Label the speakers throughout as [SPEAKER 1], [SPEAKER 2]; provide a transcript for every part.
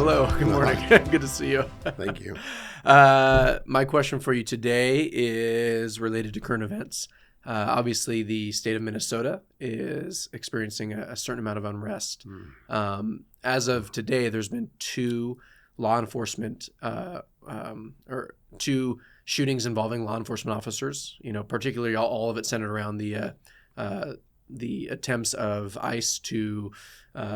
[SPEAKER 1] Hello. Good morning. Good to see you.
[SPEAKER 2] Thank you.
[SPEAKER 1] My question for you today is related to current events. Obviously, the state of Minnesota is experiencing a certain amount of unrest. As of today, there's been two law enforcement or two shootings involving law enforcement officers. You know, particularly all of it centered around the attempts of ICE to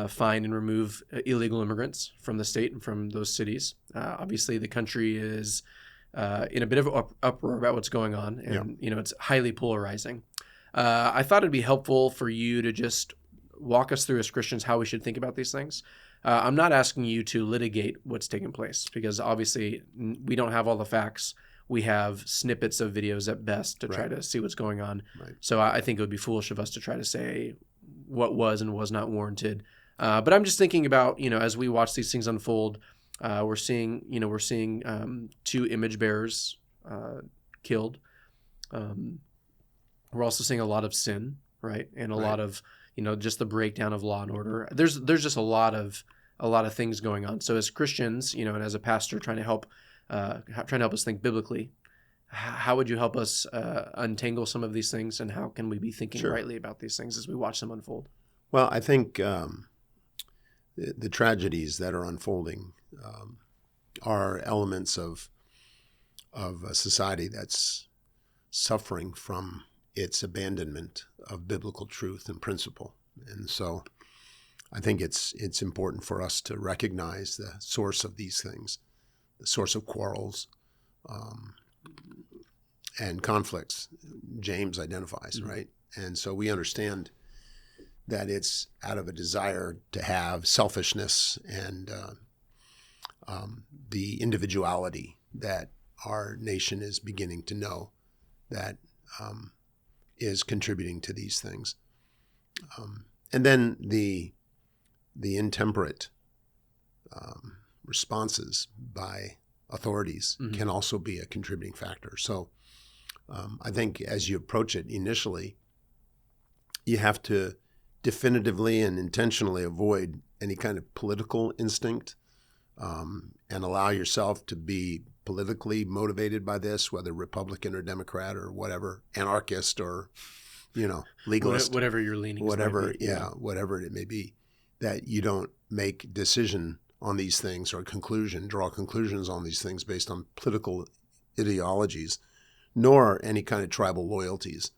[SPEAKER 1] find and remove illegal immigrants from the state and from those cities. Obviously, the country is in a bit of uproar about what's going on, and you know, it's highly polarizing. I thought it'd be helpful for you to just walk us through as Christians how we should think about these things. I'm not asking you to litigate what's taking place, because obviously we don't have all the facts. We have snippets of videos at best to try to see what's going on. Right. So I think it would be foolish of us to try to say what was and was not warranted. But I'm just thinking about, you know, as we watch these things unfold, we're seeing two image bearers killed. We're also seeing a lot of sin, right? And a lot of, you know, just the breakdown of law and order. There's just a lot of things going on. So as Christians, you know, and as a pastor trying to help us think biblically, how would you help us untangle some of these things, and how can we be thinking rightly about these things as we watch them unfold?
[SPEAKER 2] Well, I think the tragedies that are unfolding are elements of a society that's suffering from its abandonment of biblical truth and principle. And so I think it's important for us to recognize the source of these things, the source of quarrels and conflicts. James identifies, right? And so we understand that it's out of a desire to have selfishness and the individuality that our nation is beginning to know that is contributing to these things. And then the intemperate responses by authorities can also be a contributing factor. So I think as you approach it initially, you have to definitively and intentionally avoid any kind of political instinct and allow yourself to be politically motivated by this, whether Republican or Democrat or whatever, anarchist or, you know, legalist.
[SPEAKER 1] Whatever your leanings
[SPEAKER 2] whatever,
[SPEAKER 1] might be.
[SPEAKER 2] Whatever it may be, that you don't make decision on these things or draw conclusions on these things based on political ideologies, nor any kind of tribal loyalties,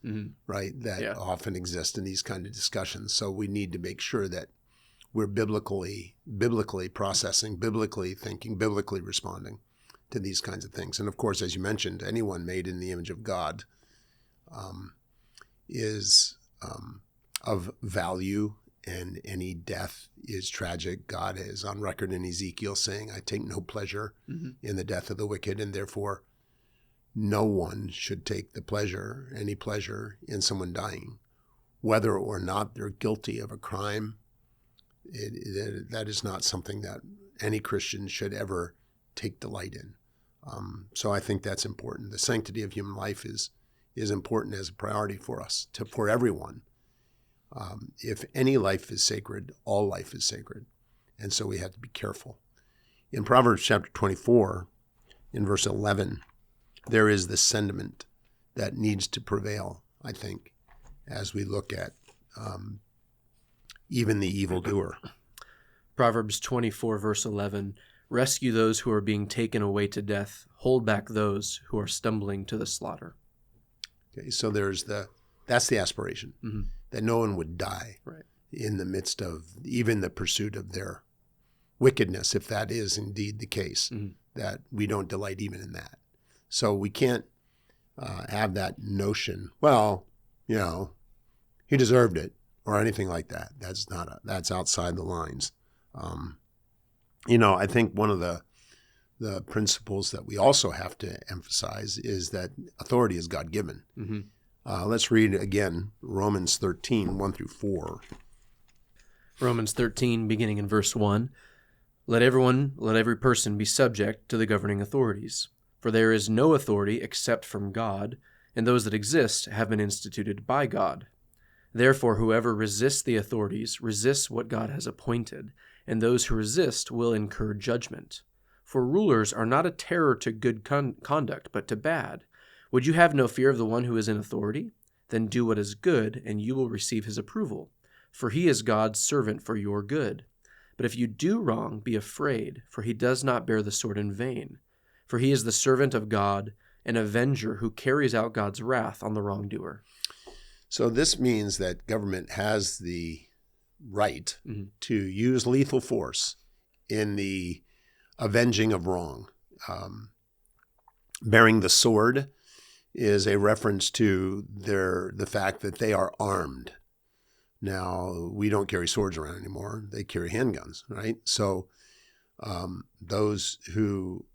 [SPEAKER 2] right, that often exist in these kind of discussions. So we need to make sure that we're biblically processing, biblically thinking, biblically responding to these kinds of things. And of course, as you mentioned, anyone made in the image of God is of value, and any death is tragic. God is on record in Ezekiel saying, I take no pleasure in the death of the wicked, and therefore no one should take any pleasure in someone dying, whether or not they're guilty of a crime. That is not something that any Christian should ever take delight in. So I think that's important. The sanctity of human life is important as a priority for us, for everyone. If any life is sacred, all life is sacred. And so we have to be careful. In Proverbs chapter 24, in verse 11, there is this sentiment that needs to prevail, I think, as we look at even the evildoer.
[SPEAKER 1] Proverbs 24, verse 11, rescue those who are being taken away to death, hold back those who are stumbling to the slaughter.
[SPEAKER 2] Okay, so that's the aspiration, that no one would die in the midst of even the pursuit of their wickedness, if that is indeed the case, that we don't delight even in that. So we can't have that notion, well, you know, he deserved it or anything like that. That's outside the lines. You know, I think one of the principles that we also have to emphasize is that authority is God-given. Let's read again Romans 13, 1 through 4.
[SPEAKER 1] Romans 13, beginning in verse 1. Let every person be subject to the governing authorities. For there is no authority except from God, and those that exist have been instituted by God. Therefore, whoever resists the authorities resists what God has appointed, and those who resist will incur judgment. For rulers are not a terror to good conduct, but to bad. Would you have no fear of the one who is in authority? Then do what is good, and you will receive his approval, for he is God's servant for your good. But if you do wrong, be afraid, for he does not bear the sword in vain. For he is the servant of God, an avenger who carries out God's wrath on the wrongdoer.
[SPEAKER 2] So this means that government has the right to use lethal force in the avenging of wrong. Bearing the sword is a reference to the fact that they are armed. Now, we don't carry swords around anymore. They carry handguns, right? So those who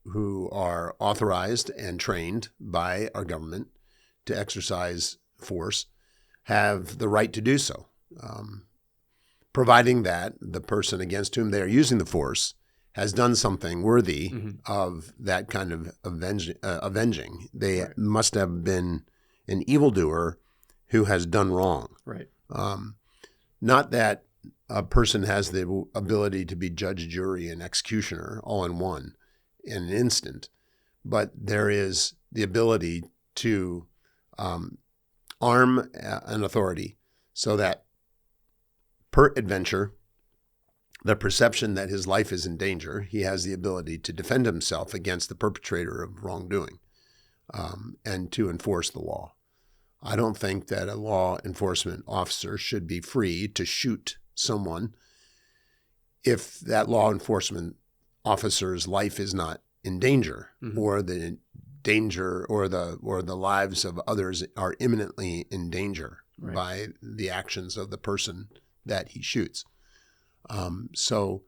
[SPEAKER 2] are authorized and trained by our government to exercise force have the right to do so, providing that the person against whom they are using the force has done something worthy of that kind of avenging. They must have been an evildoer who has done wrong.
[SPEAKER 1] Right.
[SPEAKER 2] Not that a person has the ability to be judge, jury, and executioner all in one in an instant, but there is the ability to arm an authority so that per adventure, the perception that his life is in danger, he has the ability to defend himself against the perpetrator of wrongdoing and to enforce the law. I don't think that a law enforcement officer should be free to shoot someone if that law enforcement officer's life is not in danger, or the danger or the lives of others are imminently in danger by the actions of the person that he shoots. So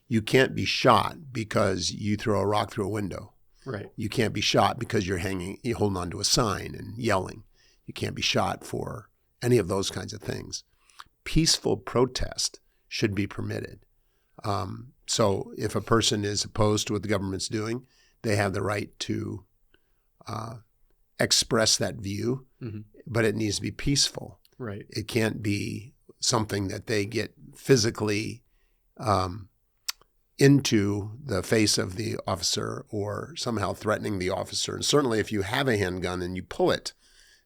[SPEAKER 2] you can't be shot because you throw a rock through a window.
[SPEAKER 1] Right.
[SPEAKER 2] You can't be shot because you're holding onto a sign and yelling. You can't be shot for any of those kinds of things. Peaceful protest should be permitted. So if a person is opposed to what the government's doing, they have the right to express that view, but it needs to be peaceful.
[SPEAKER 1] Right.
[SPEAKER 2] It can't be something that they get physically into the face of the officer or somehow threatening the officer. And certainly if you have a handgun and you pull it,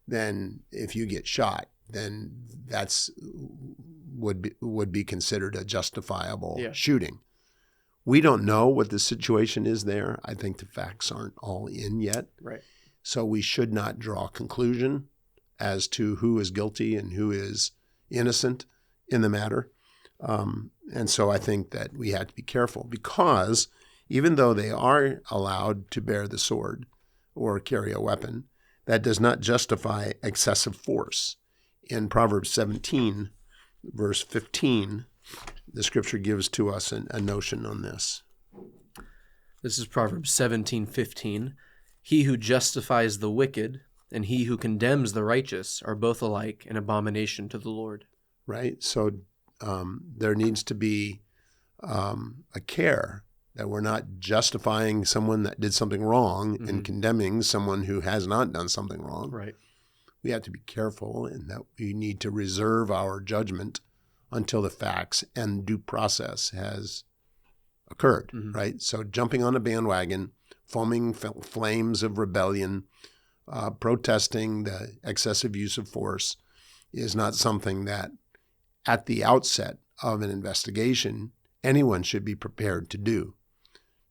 [SPEAKER 2] then if you get shot, then that's would be considered a justifiable shooting. We don't know what the situation is there. I think the facts aren't all in yet.
[SPEAKER 1] Right.
[SPEAKER 2] So we should not draw a conclusion as to who is guilty and who is innocent in the matter. And so I think that we have to be careful, because even though they are allowed to bear the sword or carry a weapon, that does not justify excessive force. In Proverbs 17, verse 15, the scripture gives to us a notion on this.
[SPEAKER 1] This is Proverbs 17:15. He who justifies the wicked and he who condemns the righteous are both alike an abomination to the Lord.
[SPEAKER 2] Right? So there needs to be a care that we're not justifying someone that did something wrong and condemning someone who has not done something wrong.
[SPEAKER 1] Right.
[SPEAKER 2] We have to be careful in that we need to reserve our judgment until the facts and due process has occurred, right? So jumping on a bandwagon, foaming flames of rebellion, protesting the excessive use of force is not something that at the outset of an investigation anyone should be prepared to do,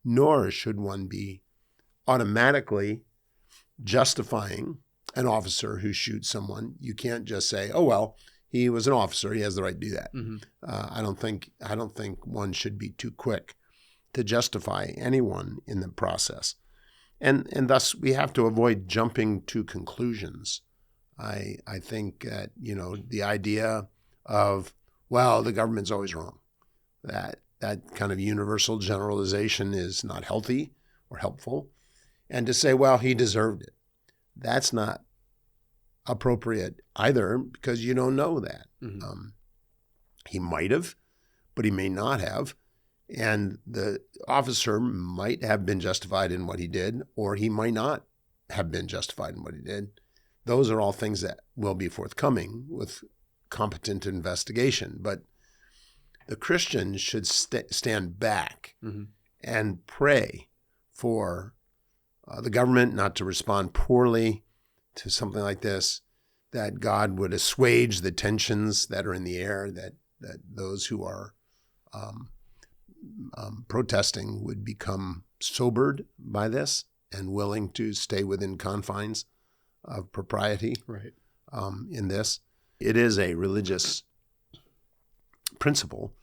[SPEAKER 2] nor should one be automatically justifying an officer who shoots someone. You can't just say, "Oh well, he was an officer; he has the right to do that." I don't think one should be too quick to justify anyone in the process, and thus we have to avoid jumping to conclusions. I think that the idea of, well, the government's always wrong, that kind of universal generalization is not healthy or helpful, and to say, well, he deserved it, that's not appropriate either, because you don't know that. He might have, but he may not have. And the officer might have been justified in what he did, or he might not have been justified in what he did. Those are all things that will be forthcoming with competent investigation. But the Christian should stand back
[SPEAKER 1] Mm-hmm.
[SPEAKER 2] and pray for the government not to respond poorly to something like this, that God would assuage the tensions that are in the air, that those who are protesting would become sobered by this and willing to stay within confines of propriety.
[SPEAKER 1] Right.
[SPEAKER 2] In this. It is a religious principle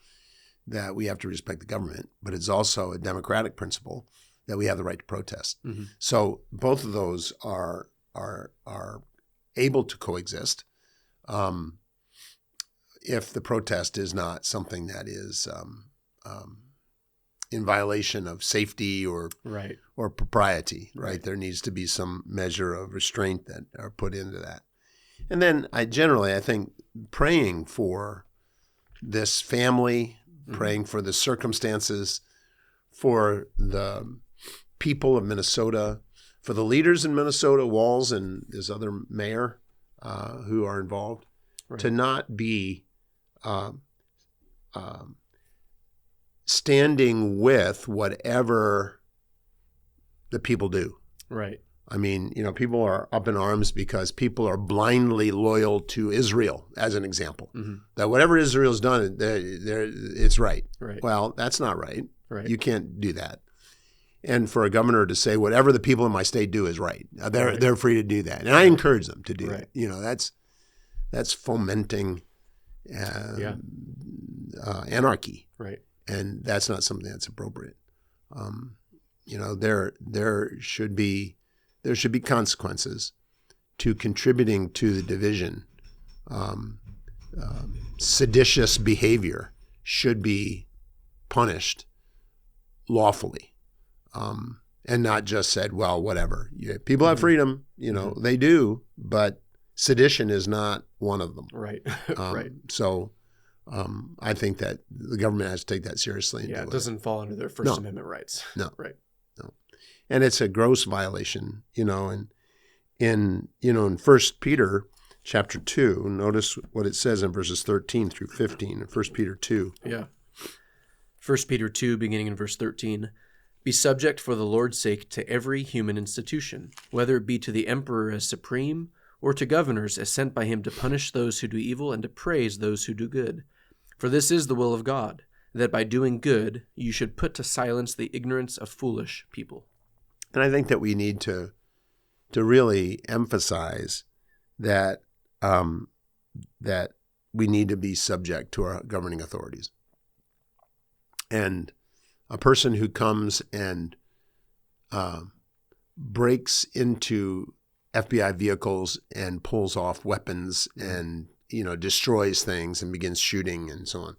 [SPEAKER 2] that we have to respect the government, but it's also a democratic principle that we have the right to protest.
[SPEAKER 1] Mm-hmm.
[SPEAKER 2] So both of those are able to coexist if the protest is not something that is in violation of safety or
[SPEAKER 1] Right.
[SPEAKER 2] or propriety.
[SPEAKER 1] Right.
[SPEAKER 2] There needs to be some measure of restraint that are put into that. And then I think praying for this family,
[SPEAKER 1] Mm-hmm.
[SPEAKER 2] praying for the circumstances, for the people of Minnesota, for the leaders in Minnesota, Walz and this other mayor who are involved,
[SPEAKER 1] Right.
[SPEAKER 2] to not be standing with whatever the people do.
[SPEAKER 1] Right.
[SPEAKER 2] I mean, people are up in arms because people are blindly loyal to Israel, as an example.
[SPEAKER 1] Mm-hmm.
[SPEAKER 2] That whatever Israel's done, it's right.
[SPEAKER 1] Right.
[SPEAKER 2] Well, that's not right.
[SPEAKER 1] Right.
[SPEAKER 2] You can't do that. And for a governor to say whatever the people in my state do is right, they're free to do that, and I encourage them to do
[SPEAKER 1] Right.
[SPEAKER 2] that. That's fomenting anarchy,
[SPEAKER 1] Right.
[SPEAKER 2] and that's not something that's appropriate. There should be consequences to contributing to the division. Seditious behavior should be punished lawfully, and not just said, well, whatever. People have freedom, they do, but sedition is not one of them.
[SPEAKER 1] Right.
[SPEAKER 2] Right. So I think that the government has to take that seriously. And
[SPEAKER 1] Yeah, it doesn't fall under their First Amendment rights.
[SPEAKER 2] No.
[SPEAKER 1] Right.
[SPEAKER 2] And it's a gross violation, and in 1 Peter chapter 2, notice what it says in verses 13 through 15 in 1 Peter 2.
[SPEAKER 1] Yeah. 1 Peter 2, beginning in verse 13. Be subject for the Lord's sake to every human institution, whether it be to the emperor as supreme, or to governors as sent by him to punish those who do evil and to praise those who do good. For this is the will of God, that by doing good you should put to silence the ignorance of foolish people.
[SPEAKER 2] And I think that we need to really emphasize that that we need to be subject to our governing authorities. And a person who comes and breaks into FBI vehicles and pulls off weapons and destroys things and begins shooting and so on.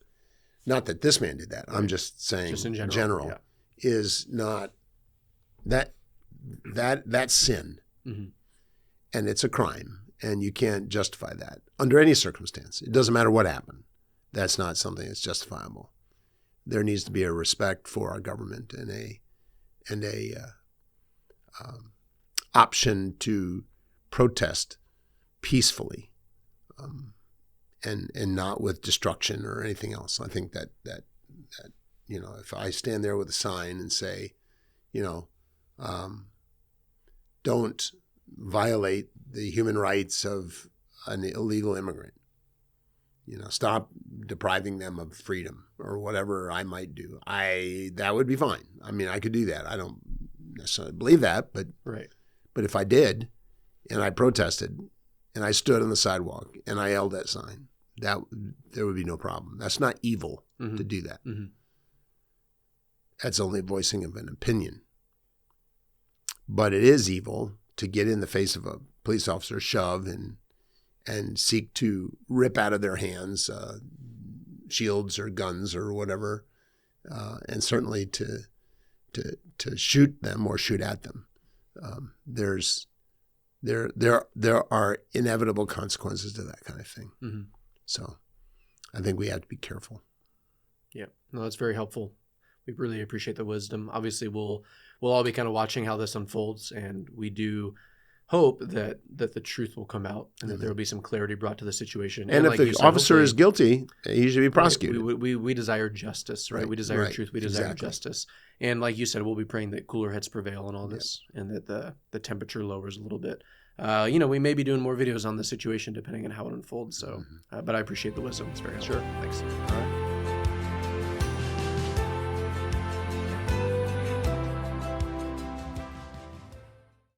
[SPEAKER 2] Not that this man did that. Right. I'm just saying,
[SPEAKER 1] just in
[SPEAKER 2] general
[SPEAKER 1] yeah.
[SPEAKER 2] is not that's sin,
[SPEAKER 1] mm-hmm.
[SPEAKER 2] and it's a crime, and you can't justify that under any circumstance. It doesn't matter what happened. That's not something that's justifiable. There needs to be a respect for our government and a option to protest peacefully, and not with destruction or anything else. I think that if I stand there with a sign and say, don't violate the human rights of an illegal immigrant. Stop depriving them of freedom or whatever I might do. That would be fine. I mean, I could do that. I don't necessarily believe that, but
[SPEAKER 1] right.
[SPEAKER 2] But if I did, and I protested, and I stood on the sidewalk and I held that sign, there would be no problem. That's not evil
[SPEAKER 1] mm-hmm.
[SPEAKER 2] to do that.
[SPEAKER 1] Mm-hmm.
[SPEAKER 2] That's only voicing of an opinion. But it is evil to get in the face of a police officer, shove, and seek to rip out of their hands shields or guns or whatever, and certainly to shoot them or shoot at them. There are inevitable consequences to that kind of thing.
[SPEAKER 1] Mm-hmm.
[SPEAKER 2] So I think we have to be careful.
[SPEAKER 1] Yeah, no, that's very helpful. We really appreciate the wisdom. Obviously, we'll all be kind of watching how this unfolds, and we do hope that the truth will come out and that there will be some clarity brought to the situation.
[SPEAKER 2] And if
[SPEAKER 1] like
[SPEAKER 2] the
[SPEAKER 1] you said,
[SPEAKER 2] officer is guilty, he should be prosecuted.
[SPEAKER 1] We desire justice, right? We desire
[SPEAKER 2] right,
[SPEAKER 1] truth. We desire
[SPEAKER 2] exactly.
[SPEAKER 1] justice. And like you said, we'll be praying that cooler heads prevail in all this, and that the temperature lowers a little bit. We may be doing more videos on the situation depending on how it unfolds. So, but I appreciate the wisdom. It's very helpful.
[SPEAKER 2] Sure.
[SPEAKER 1] Thanks.
[SPEAKER 2] All right.